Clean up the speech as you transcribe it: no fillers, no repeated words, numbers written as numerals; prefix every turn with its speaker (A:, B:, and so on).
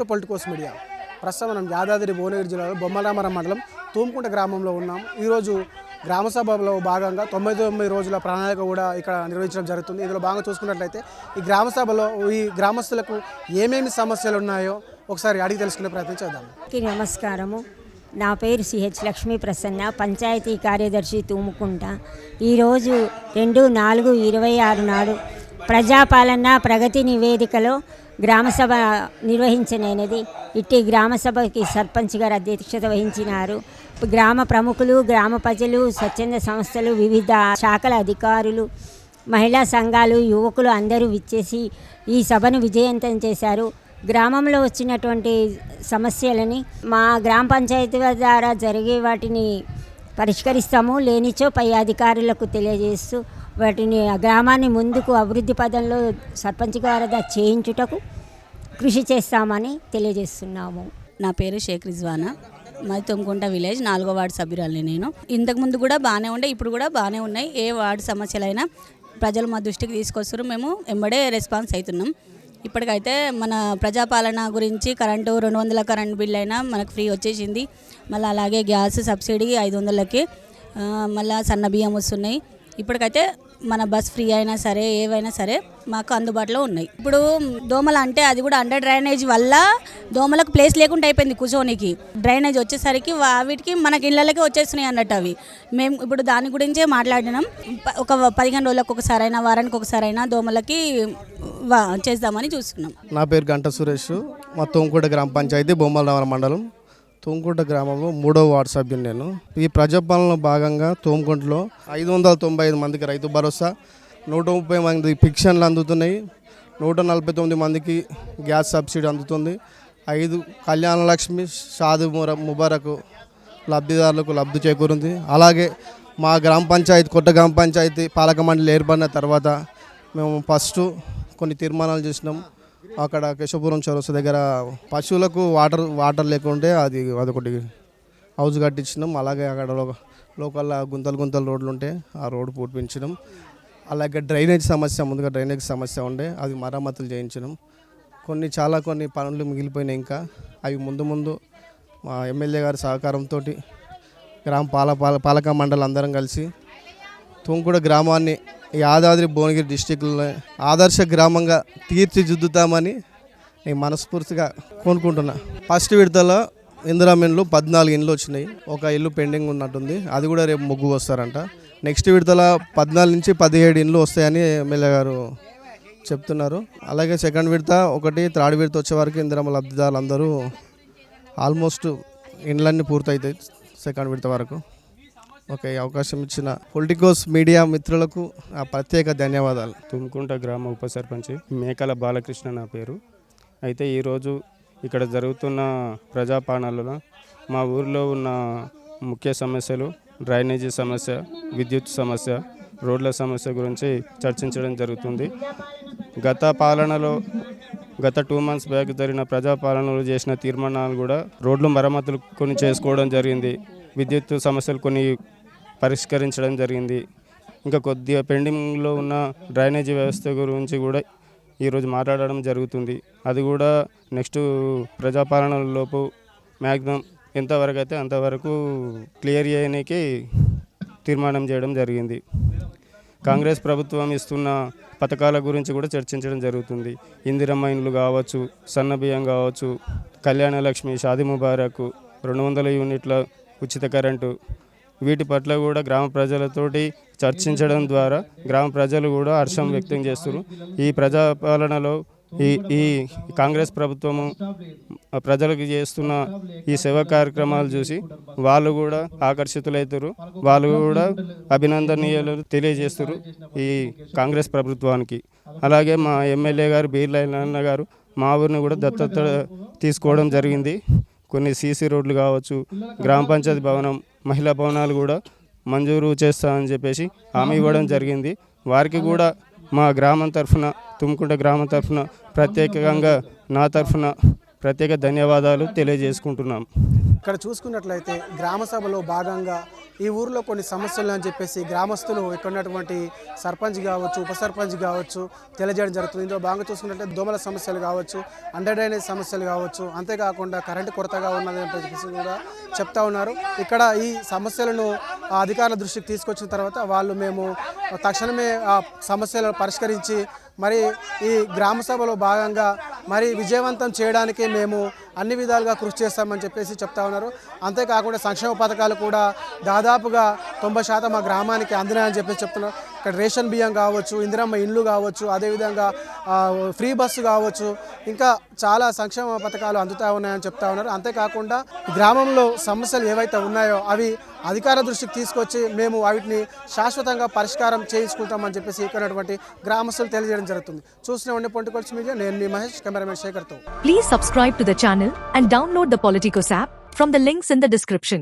A: To Politicos media. ప్రస్తుతం మనం యాదాద్రి భువనగిరి జిల్లాలో బొమ్మరామరం మండలం తూముకుంట గ్రామంలో ఉన్నాం. ఈరోజు గ్రామ సభలో భాగంగా 99 రోజుల ప్రణాళిక కూడా ఇక్కడ నిర్వహించడం జరుగుతుంది. ఇందులో భాగంగా చూసుకున్నట్లయితే ఈ గ్రామ సభలో ఈ గ్రామస్తులకు ఏమేమి సమస్యలు ఉన్నాయో ఒకసారి అడిగి తెలుసుకునే ప్రయత్నం చేద్దాం.
B: నమస్కారము. నా పేరు సిహెచ్ లక్ష్మీ ప్రసన్న, పంచాయతీ కార్యదర్శి తూముకుంట. ఈరోజు 2/4/26 నాడు ప్రజాపాలన ప్రగతి నివేదికలో గ్రామసభ నిర్వహించనేది. ఇట్టి గ్రామసభకి సర్పంచ్ గారు అధ్యక్షత వహించినారు. గ్రామ ప్రముఖులు, గ్రామ ప్రజలు, స్వచ్ఛంద సంస్థలు, వివిధ శాఖల అధికారులు, మహిళా సంఘాలు, యువకులు అందరూ విచ్చేసి ఈ సభను విజయవంతం చేశారు. గ్రామంలో వచ్చినటువంటి సమస్యలని మా గ్రామ పంచాయతీ ద్వారా జరిగే వాటిని పరిష్కరిస్తాము, లేనిచో పై అధికారులకు తెలియజేస్తూ వాటిని గ్రామాన్ని ముందుకు అభివృద్ధి పదంలో సర్పంచ్ గారు చేయించుటకు కృషి చేస్తామని తెలియజేస్తున్నాము.
C: నా పేరు షేక్ రిజ్వానా, మాది తొమ్మికుంట విలేజ్ 4వ వార్డు సభ్యురాలిని. నేను ఇంతకుముందు కూడా బాగానే ఉండే, ఇప్పుడు కూడా బాగానే ఉన్నాయి. ఏ వార్డు సమస్యలైనా ప్రజలు మా దృష్టికి తీసుకొస్తారు, మేము ఎంబడే రెస్పాన్స్ అవుతున్నాం. ఇప్పటికైతే మన ప్రజాపాలన గురించి కరెంటు 200 కరెంట్ బిల్ అయినా మనకు ఫ్రీ వచ్చేసింది. మళ్ళీ అలాగే గ్యాస్ సబ్సిడీ 500కి, మళ్ళీ సన్న బియ్యం వస్తున్నాయి. ఇప్పటికైతే మన బస్ ఫ్రీ అయినా సరే ఏవైనా సరే మాకు అందుబాటులో ఉన్నాయి. ఇప్పుడు దోమలు అంటే అది కూడా అండర్ డ్రైనేజ్ వల్ల దోమలకు ప్లేస్ లేకుండా అయిపోయింది కూర్చోనికి. డ్రైనేజ్ వచ్చేసరికి వీటికి మనకి ఇళ్ళకే వచ్చేస్తున్నాయి అన్నట్టు. అవి మేము ఇప్పుడు దాని గురించే మాట్లాడినాం. ఒక 15 రోజులకు ఒకసారైనా, వారానికి ఒకసారైనా దోమలకి చేద్దామని చూస్తున్నాం.
D: నా పేరు గంట సురేష్, మా తూముకుంట గ్రామ పంచాయతీ బొమ్మరామరం మండలం తూముకుంట గ్రామంలో 3వ వార్డు సభ్యుని నేను. ఈ ప్రజాపాలనలో భాగంగా తూముకుంటలో 595 మందికి రైతు భరోసా, 130 మంది పింఛన్లు అందుతున్నాయి, 149 మందికి గ్యాస్ సబ్సిడీ అందుతుంది, 5 కళ్యాణ లక్ష్మి షాది ముబారక్ లబ్ధిదారులకు లబ్ధి చేకూరింది. అలాగే మా గ్రామ పంచాయతీ కొత్త గ్రామ పంచాయతీ పాలక మండలి ఏర్పడిన తర్వాత మేము ఫస్ట్ కొన్ని తీర్మానాలు చేసినాం. అక్కడ కేశవపురం చౌరస్తా దగ్గర పశువులకు వాటర్ లేకుంటే అదొకటి హౌస్ కట్టించినాం. అలాగే అక్కడ లోకల్ గుంతలు రోడ్లు ఉంటే ఆ రోడ్డు పూడ్పించడం. అలాగే డ్రైనేజ్ సమస్య, ముందుగా డ్రైనేజ్ సమస్య ఉండే, అది మరమ్మతులు చేయించడం. కొన్ని పనులు మిగిలిపోయినాయి. ఇంకా అవి ముందు మా ఎమ్మెల్యే గారి సహకారంతో గ్రామ పాలక మండలి అందరం కలిసి తూముకుంట గ్రామాన్ని యాదాద్రి భువనగిరి డిస్టిక్లో ఆదర్శ గ్రామంగా తీర్చిదిద్దుతామని నేను మనస్ఫూర్తిగా కోరుకుంటున్నా. ఫస్ట్ విడతలో ఇందిరామిన్లు 14 ఇండ్లు వచ్చినాయి, ఒక ఇల్లు పెండింగ్ ఉన్నట్టుంది, అది కూడా రేపు ముగ్గు వస్తారంట. నెక్స్ట్ విడతలో 14 నుంచి 17 ఇండ్లు వస్తాయని ఎమ్మెల్యే గారు చెప్తున్నారు. అలాగే సెకండ్ విడత ఒకటి, థర్డ్ విడత వచ్చే వరకు ఇందిరామ లబ్ధిదారులు అందరూ ఆల్మోస్ట్ ఇండ్లన్నీ పూర్తవుతాయి సెకండ్ విడత వరకు. ఓకే, అవకాశం ఇచ్చిన పొలిటికోస్ మీడియా మిత్రులకు ప్రత్యేక ధన్యవాదాలు.
E: తుమ్కుంట గ్రామ ఉప సర్పంచ్ మేకల బాలకృష్ణ నా పేరు. అయితే ఈరోజు ఇక్కడ జరుగుతున్న ప్రజాపాలనలో మా ఊరిలో ఉన్న ముఖ్య సమస్యలు డ్రైనేజీ సమస్య, విద్యుత్ సమస్య, రోడ్ల సమస్య గురించి చర్చించడం జరుగుతుంది. గత 2 months బ్యాక్ జరిగిన ప్రజాపాలనలో చేసిన తీర్మానాలు కూడా రోడ్లు మరమ్మతులు కొన్ని చేసుకోవడం జరిగింది. విద్యుత్ సమస్యలు కొన్ని పరిష్కరించడం జరిగింది. ఇంకా కొద్దిగా పెండింగ్లో ఉన్న డ్రైనేజీ వ్యవస్థ గురించి కూడా ఈరోజు మాట్లాడడం జరుగుతుంది. అది కూడా నెక్స్ట్ ప్రజాపాలనలోపు మ్యాక్సిమం ఎంతవరకు అయితే అంతవరకు క్లియర్ చేయడానికి తీర్మానం చేయడం జరిగింది. కాంగ్రెస్ ప్రభుత్వం ఇస్తున్న పథకాల గురించి కూడా చర్చించడం జరుగుతుంది. ఇందిరమ్మ ఇండ్లు కావచ్చు, సన్న బియ్యం కావచ్చు, కళ్యాణ లక్ష్మి, షాది ముబారక్, 200 యూనిట్ల ఉచిత కరెంటు, వీటి పట్ల కూడా గ్రామ ప్రజలతోటి చర్చించడం ద్వారా గ్రామ ప్రజలు కూడా హర్షం వ్యక్తం చేస్తారు. ఈ ప్రజాపాలనలో ఈ కాంగ్రెస్ ప్రభుత్వము ప్రజలకు చేస్తున్న ఈ సేవా కార్యక్రమాలు చూసి వాళ్ళు కూడా ఆకర్షితులవుతారు. వాళ్ళు కూడా అభినందనీయాలు తెలియజేస్తారు ఈ కాంగ్రెస్ ప్రభుత్వానికి. అలాగే మా ఎమ్మెల్యే గారు బీర్లైన గారు మా ఊరిని కూడా దత్తత తీసుకోవడం జరిగింది. కొన్ని సీసీ రోడ్లు కావచ్చు, గ్రామ పంచాయతీ భవనం, మహిళా భవనాలు కూడా మంజూరు చేస్తామని చెప్పేసి హామీ ఇవ్వడం జరిగింది. వారికి కూడా మా గ్రామం తరఫున, తుమ్కుంట గ్రామం తరఫున ప్రత్యేకంగా నా తరఫున ప్రత్యేక ధన్యవాదాలు తెలియజేసుకుంటున్నాం.
A: ఇక్కడ చూసుకున్నట్లయితే గ్రామ సభలో భాగంగా ఈ ఊరిలో కొన్ని సమస్యలు అని చెప్పేసి గ్రామస్తులు ఇక్కడ ఉన్నటువంటి సర్పంచ్ కావచ్చు, ఉప సర్పంచ్ కావచ్చు తెలియజేయడం జరుగుతుంది. ఇందులో భాగంగా చూసుకున్నట్లయితే దోమల సమస్యలు కావచ్చు, అండర్ డ్రైనేజ్ సమస్యలు కావచ్చు, అంతేకాకుండా కరెంటు కొరతగా ఉన్నది అని చెప్పేసి కూడా చెప్తా ఉన్నారు. ఇక్కడ ఈ సమస్యలను అధికారుల దృష్టికి తీసుకొచ్చిన తర్వాత వాళ్ళు మేము తక్షణమే ఆ సమస్యలను పరిష్కరించి మరి ఈ గ్రామ సభలో భాగంగా మరి విజయవంతం చేయడానికి మేము అన్ని విధాలుగా కృషి చేస్తామని చెప్పేసి చెప్తా ఉన్నారు. అంతేకాకుండా సంక్షేమ పథకాలు కూడా దాదాపుగా 90% మా గ్రామానికి అందినాయని చెప్పేసి చెప్తున్నారు. ఇక్కడ రేషన్ బియ్యం కావచ్చు, ఇందిరమ్మ ఇండ్లు కావచ్చు, అదేవిధంగా ఫ్రీ బస్సు కావచ్చు, ఇంకా చాలా సంక్షేమ పథకాలు అందుతూ ఉన్నాయని చెప్తా ఉన్నారు. అంతేకాకుండా గ్రామంలో సమస్యలు ఏవైతే ఉన్నాయో అవి అధికార దృష్టికి తీసుకొచ్చి మేము వాటిని శాశ్వతంగా పరిష్కారం చేయించుకుంటామని చెప్పేసి ఇక్కడ గ్రామస్తులు తెలియజేయడం జరుగుతుంది. చూసిన పొలిటికల్స్ మీడియా, నేను మీ మహేష్, కెమెరామెన్ శేఖర్తో.
F: Please subscribe to the channel and download the Politicos app from the links in the description.